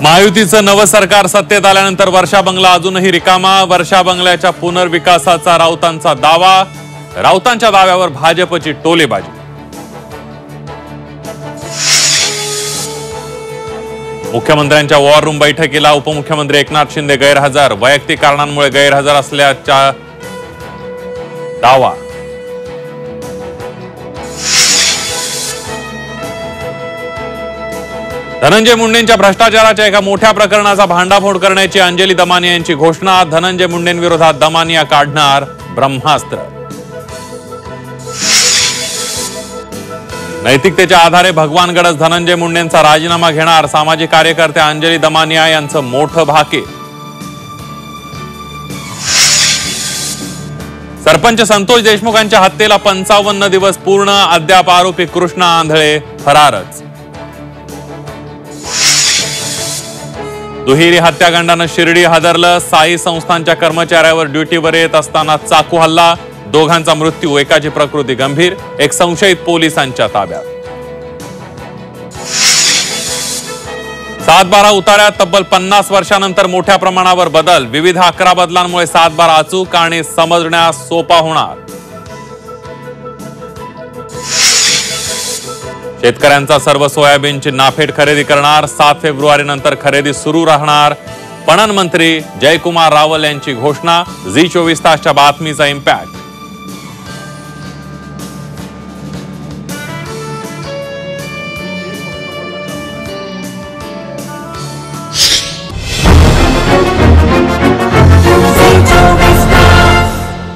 महायुतीचं नवं सरकार सत्तेत आल्यानंतर वर्षा बंगला अजूनही रिकामा। वर्षा बंगल्याच्या पुनर्विकासाचा राऊतांचा दावा। राऊतांच्या दाव्यावर भाजपची टोलेबाजी। मुख्यमंत्र्यांच्या वॉर रूम बैठकीला उपमुख्यमंत्री एकनाथ शिंदे गैरहजर। वैयक्तिक कारणांमुळे गैरहजर असल्याचा दावा। धनंजय मुंडेंच्या भ्रष्टाचाराच्या एका मोठ्या प्रकरणाचा भांडाफोड करण्याची अंजली दमानिया यांची घोषणा। धनंजय मुंडेंविरोधात दमानिया काढणार ब्रह्मास्त्र। नैतिकतेच्या आधारे भगवानगडच धनंजय मुंडेंचा राजीनामा घेणार। सामाजिक कार्यकर्त्या अंजली दमानिया यांचं मोठं भाकीत। सरपंच संतोष देशमुखांच्या हत्येला 55 दिवस पूर्ण। अद्याप आरोपी कृष्णा आंधळे फरारच। दुहेरी हत्याकांडानं शिर्डी हादरलं। साई संस्थांच्या कर्मचाऱ्यावर ड्युटीवर येत असताना चाकू हल्ला। दोघांचा मृत्यू, एकाची प्रकृती गंभीर। एक संशयित पोलिसांच्या ताब्यात। 7/12 उतार्यात तब्बल 50 वर्षांनंतर मोठ्या प्रमाणावर बदल। विविध 11 बदलांमुळे 7/12 अचूक आणि समजण्यास सोपा होणार। शेतकऱ्यांचा सर्व सोयाबीनची नाफेड खरेदी करणार। 7 फेब्रुवारी नंतर खरेदी सुरू राहणार। पणन मंत्री जयकुमार रावल यांची घोषणा। झी 24 तासच्या बातमीचा इम्पॅक्ट।